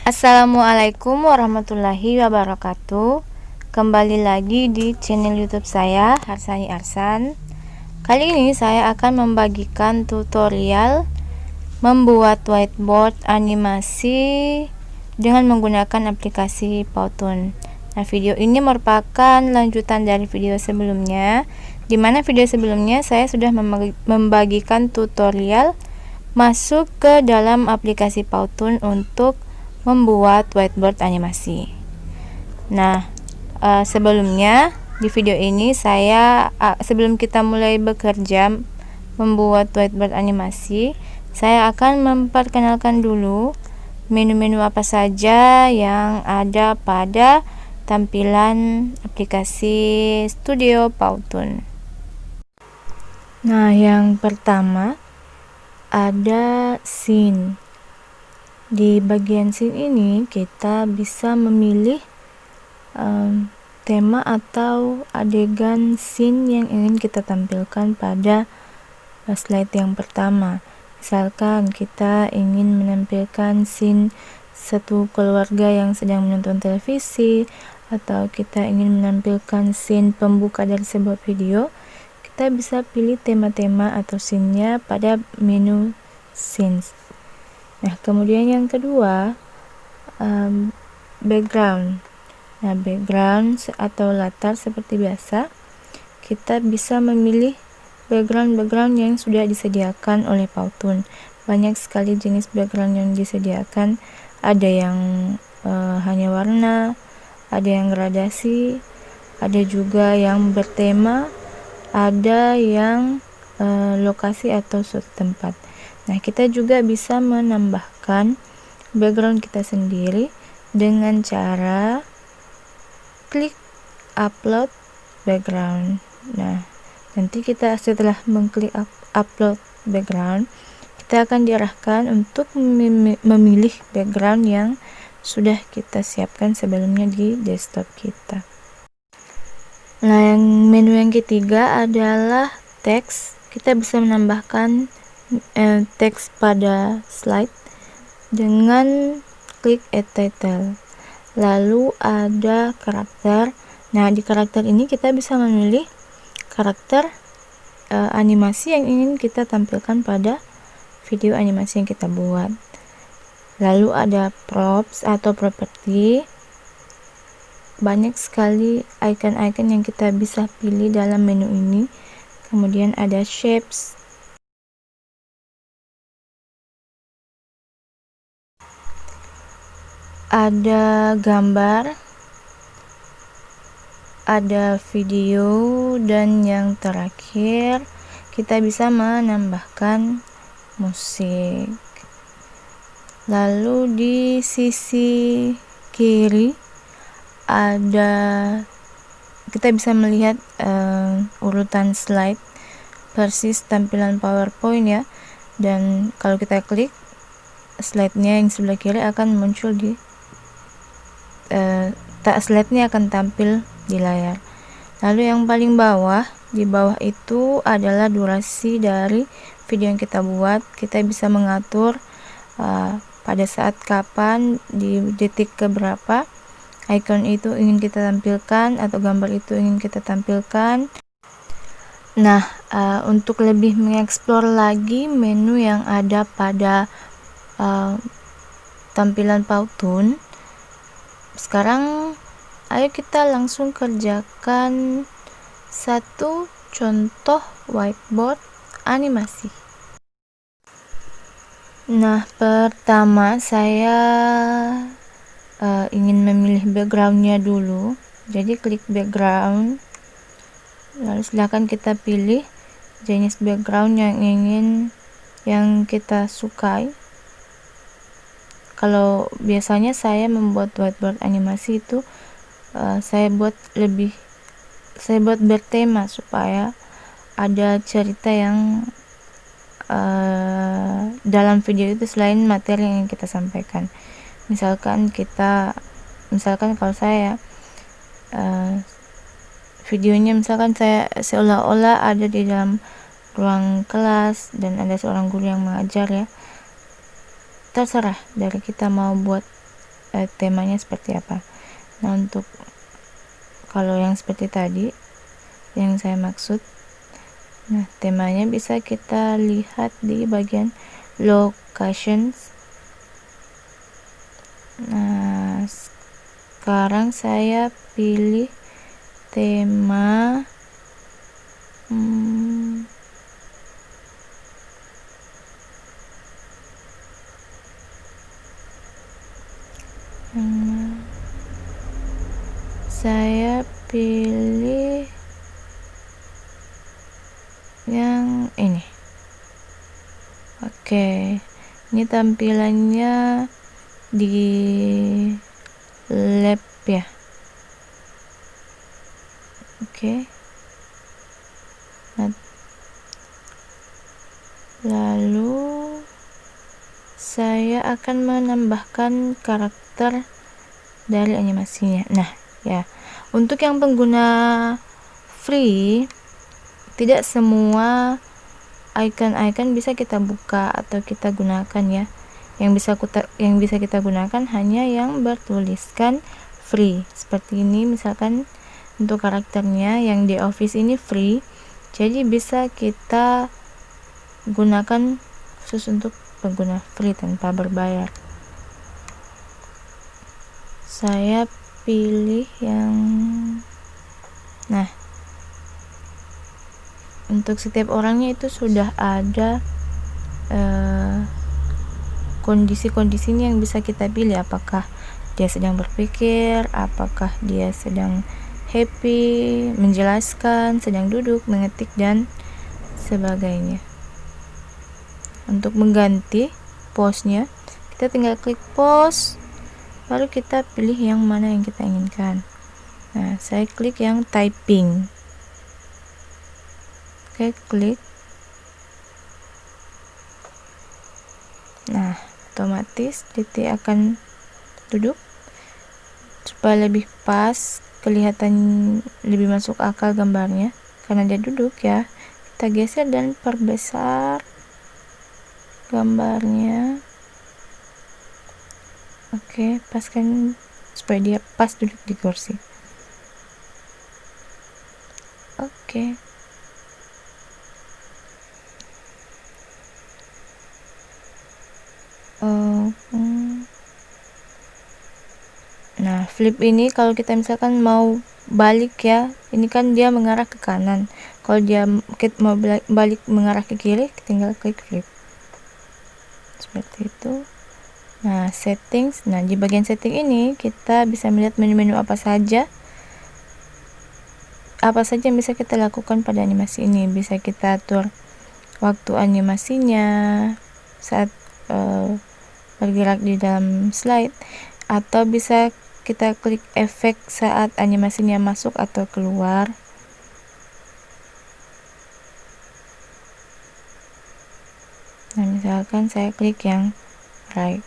Assalamualaikum warahmatullahi wabarakatuh. Kembali lagi di channel YouTube saya, Harsani Arsan. Kali ini saya akan membagikan tutorial membuat whiteboard animasi dengan menggunakan aplikasi Powtoon. Nah, video ini merupakan lanjutan dari video sebelumnya, di mana video sebelumnya saya sudah membagikan tutorial masuk ke dalam aplikasi Powtoon untuk membuat whiteboard animasi. Nah, sebelumnya di video ini saya sebelum kita mulai bekerja membuat whiteboard animasi, saya akan memperkenalkan dulu menu-menu apa saja yang ada pada tampilan aplikasi Studio Powtoon. Nah, yang pertama ada scene. Di bagian scene ini kita bisa memilih tema atau adegan scene yang ingin kita tampilkan pada slide yang pertama. Misalkan kita ingin menampilkan scene satu keluarga yang sedang menonton televisi, atau kita ingin menampilkan scene pembuka dari sebuah video, kita bisa pilih tema-tema atau scene-nya pada menu scenes. Nah, kemudian yang kedua, background. Nah, background atau latar seperti biasa, kita bisa memilih background yang sudah disediakan oleh Powtoon. Banyak sekali jenis background yang disediakan. Ada yang hanya warna, ada yang gradasi, ada juga yang bertema, ada yang lokasi atau suatu tempat. Nah, kita juga bisa menambahkan background kita sendiri dengan cara klik upload background. Nah, nanti kita setelah mengklik upload background, kita akan diarahkan untuk memilih background yang sudah kita siapkan sebelumnya di desktop kita. Nah, yang menu yang ketiga adalah teks. Kita bisa menambahkan teks pada slide dengan klik add title. Lalu ada karakter. Nah, di karakter ini kita bisa memilih karakter animasi yang ingin kita tampilkan pada video animasi yang kita buat. Lalu ada props atau properti. Banyak sekali icon-icon yang kita bisa pilih dalam menu ini. Kemudian ada shapes. Ada gambar, ada video, dan yang terakhir kita bisa menambahkan musik. Lalu di sisi kiri kita bisa melihat urutan slide persis tampilan PowerPoint ya, dan kalau kita klik slide-nya yang sebelah kiri akan muncul di slide-nya akan tampil di layar. Lalu yang paling bawah, di bawah itu adalah durasi dari video yang kita buat. Kita bisa mengatur pada saat kapan, di detik keberapa icon itu ingin kita tampilkan atau gambar itu ingin kita tampilkan. Nah, untuk lebih mengeksplor lagi menu yang ada pada tampilan Powtoon, sekarang ayo kita langsung kerjakan satu contoh whiteboard animasi. Nah, pertama saya ingin memilih backgroundnya dulu. Jadi klik background, lalu silakan kita pilih jenis background yang kita sukai. Kalau biasanya saya membuat whiteboard animasi itu saya buat bertema supaya ada cerita yang dalam video itu selain materi yang kita sampaikan. Misalkan kalau saya videonya misalkan saya seolah-olah ada di dalam ruang kelas dan ada seorang guru yang mengajar ya. Terserah dari kita mau buat temanya seperti apa. Nah, untuk kalau yang seperti tadi yang saya maksud, nah temanya bisa kita lihat di bagian locations. Nah, sekarang saya pilih tema saya pilih yang ini. Oke, ini tampilannya di lab ya. Oke. Nah, lalu saya akan menambahkan karakter dari animasinya. Nah, ya, untuk yang pengguna free, tidak semua icon-icon bisa kita buka atau kita gunakan ya. Yang bisa kita gunakan hanya yang bertuliskan free. Seperti ini misalkan untuk karakternya yang di Office ini free. Jadi bisa kita gunakan khusus untuk pengguna free tanpa berbayar. Saya pilih yang untuk setiap orangnya itu sudah ada kondisi-kondisinya yang bisa kita pilih, apakah dia sedang berpikir, apakah dia sedang happy, menjelaskan, sedang duduk, mengetik, dan sebagainya. Untuk mengganti pose-nya, kita tinggal klik pose, baru kita pilih yang mana yang kita inginkan. Nah, saya klik yang typing. Oke, klik. Nah, otomatis titik akan duduk supaya lebih pas, kelihatan lebih masuk akal gambarnya karena dia duduk ya. Kita geser dan perbesar gambarnya. Oke, paskan supaya dia pas duduk di kursi. Oke. Nah, flip ini kalau kita misalkan mau balik ya, ini kan dia mengarah ke kanan. Kalau dia mau balik mengarah ke kiri, tinggal klik flip. Seperti itu. Nah, settings. Nah, di bagian setting ini kita bisa melihat menu-menu apa saja yang bisa kita lakukan pada animasi ini. Bisa kita atur waktu animasinya saat bergerak di dalam slide, atau bisa kita klik efek saat animasinya masuk atau keluar. Nah, misalkan saya klik yang right.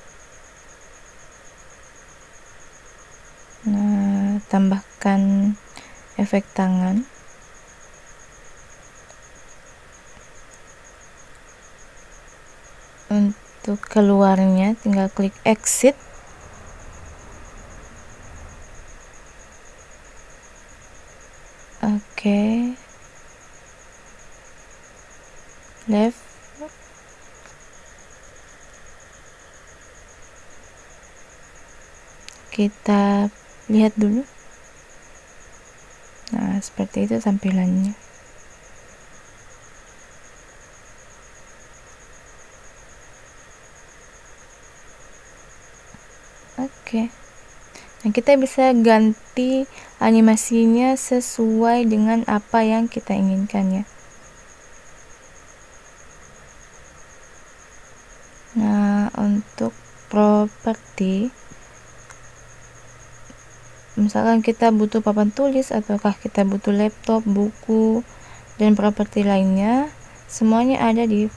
Nah, tambahkan efek tangan. Untuk keluarnya tinggal klik exit. Oke. Left. Kita lihat dulu. Nah, seperti itu tampilannya. Oke. Nah, kita bisa ganti animasinya sesuai dengan apa yang kita inginkan ya. Nah, untuk properti, misalkan kita butuh papan tulis ataukah kita butuh laptop, buku, dan properti lainnya, semuanya ada di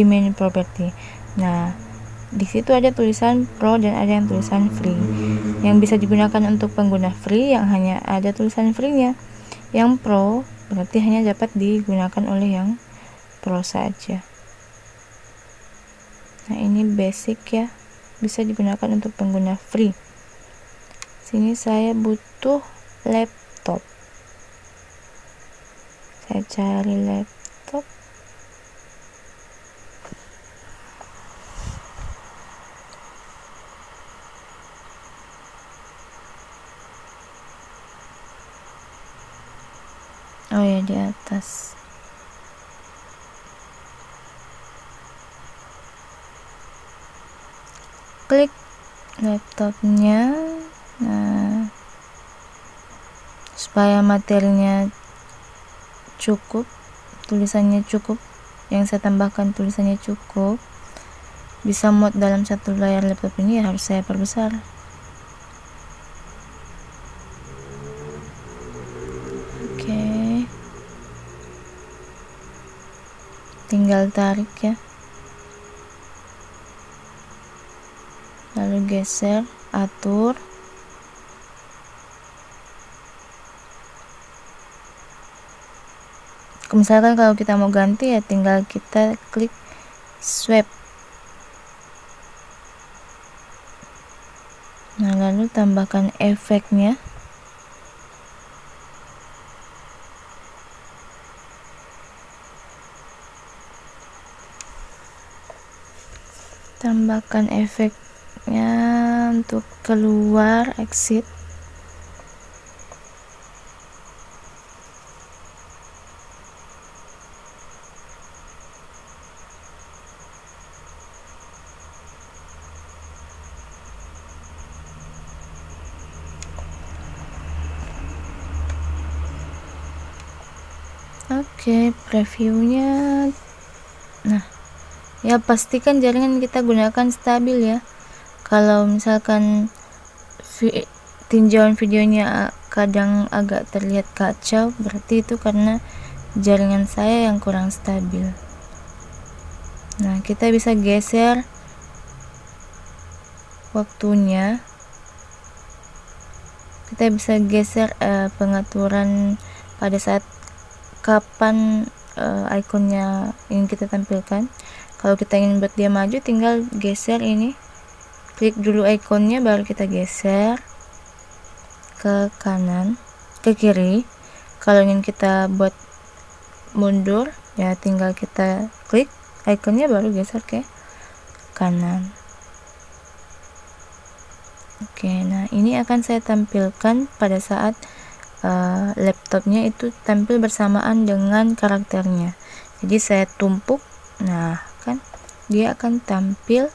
menu properti. Nah, di situ ada tulisan Pro dan ada yang tulisan Free. Yang bisa digunakan untuk pengguna Free yang hanya ada tulisan Free-nya. Yang Pro berarti hanya dapat digunakan oleh yang Pro saja. Nah, ini basic ya. bisa digunakan untuk pengguna free. Sini saya butuh laptop. Saya cari laptop. Oh ya, di atas. Klik laptopnya. Nah, supaya materinya cukup, tulisannya cukup, yang saya tambahkan tulisannya cukup, bisa muat dalam satu layar laptop ini, ya harus saya perbesar. Oke, tinggal tarik ya, lalu geser, atur. Misalkan kalau kita mau ganti, ya tinggal kita klik swipe. Nah, lalu tambahkan efeknya. Tambahkan efeknya untuk keluar, exit. Oke, previewnya. Nah, ya pastikan jaringan kita gunakan stabil ya. Kalau misalkan tinjauan videonya kadang agak terlihat kacau, berarti itu karena jaringan saya yang kurang stabil. Nah, kita bisa geser waktunya. Kita bisa geser pengaturan pada saat kapan ikonnya ingin kita tampilkan. Kalau kita ingin buat dia maju, tinggal geser ini, klik dulu ikonnya, baru kita geser ke kanan, ke kiri. Kalau ingin kita buat mundur, ya tinggal kita klik ikonnya, baru geser ke kanan. Oke, nah ini akan saya tampilkan pada saat laptopnya itu tampil bersamaan dengan karakternya. Jadi saya tumpuk, nah kan dia akan tampil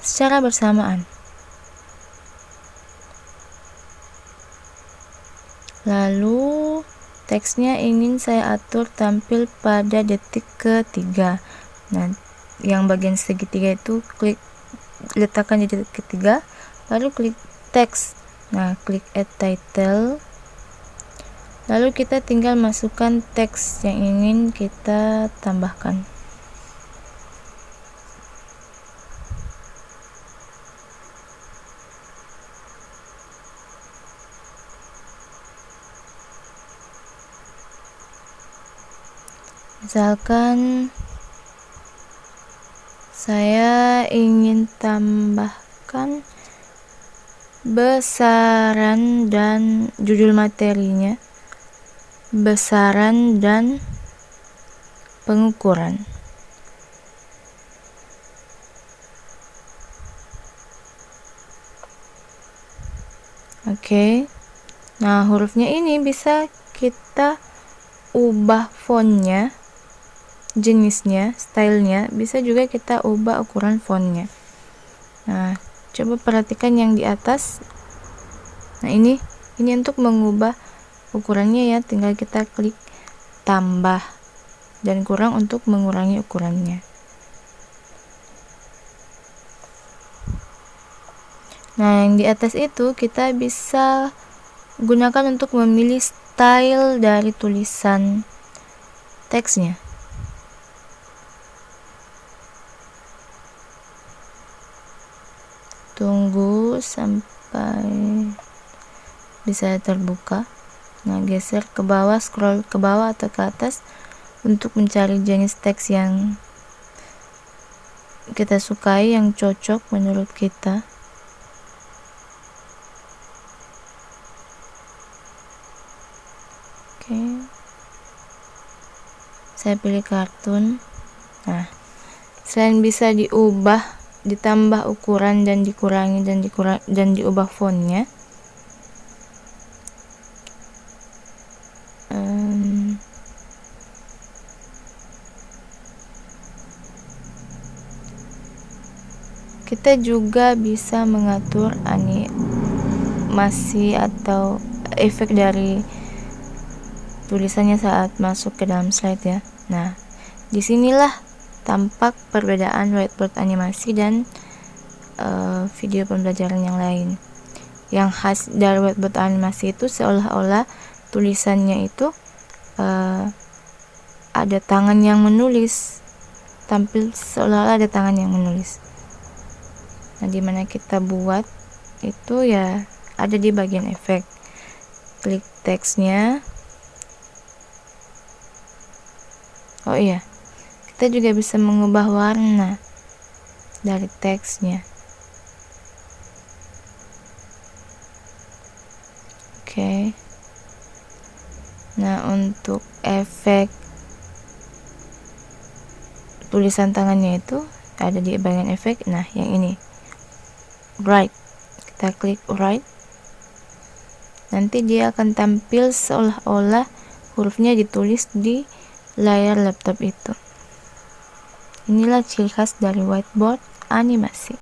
secara bersamaan. Lalu teksnya ingin saya atur tampil pada detik ketiga. Nah, yang bagian segitiga itu letakkan di detik ketiga, lalu klik teks. Nah, klik add title, lalu kita tinggal masukkan teks yang ingin kita tambahkan. Misalkan saya ingin tambahkan besaran dan judul materinya, besaran dan pengukuran. Oke. Nah, hurufnya ini bisa kita ubah fontnya, jenisnya, stylenya, bisa juga kita ubah ukuran fontnya. Nah, coba perhatikan yang di atas. Nah, ini untuk mengubah ukurannya ya, tinggal kita klik tambah dan kurang untuk mengurangi ukurannya. Nah, yang di atas itu kita bisa gunakan untuk memilih style dari tulisan teksnya. Tunggu sampai bisa terbuka. Nah, geser ke bawah, scroll ke bawah atau ke atas untuk mencari jenis teks yang kita sukai, yang cocok menurut kita. Oke, saya pilih kartun. Nah, selain bisa diubah, ditambah ukuran dan dikurangi dan diubah fontnya, kita juga bisa mengatur animasi atau efek dari tulisannya saat masuk ke dalam slide ya. Nah, disinilah tampak perbedaan whiteboard animasi dan video pembelajaran yang lain. Yang khas dari whiteboard animasi itu seolah-olah tulisannya itu ada tangan yang menulis, tampil seolah-olah ada tangan yang menulis. Nah, dimana kita buat itu ya ada di bagian efek. Klik teksnya. Oh iya, kita juga bisa mengubah warna dari teksnya. Oke. Nah, untuk efek tulisan tangannya itu ada di bagian efek. Nah, yang ini right, kita klik right, nanti dia akan tampil seolah-olah hurufnya ditulis di layar laptop itu. Inilah ciri khas dari whiteboard animasi.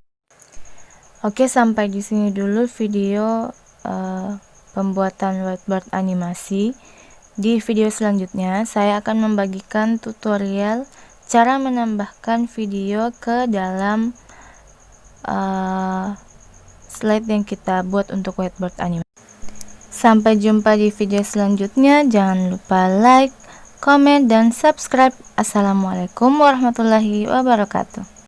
Oke, sampai di sini dulu video pembuatan whiteboard animasi. Di video selanjutnya saya akan membagikan tutorial cara menambahkan video ke dalam slide yang kita buat untuk whiteboard animasi. Sampai jumpa di video selanjutnya. Jangan lupa like, komen, dan subscribe. Assalamualaikum warahmatullahi wabarakatuh.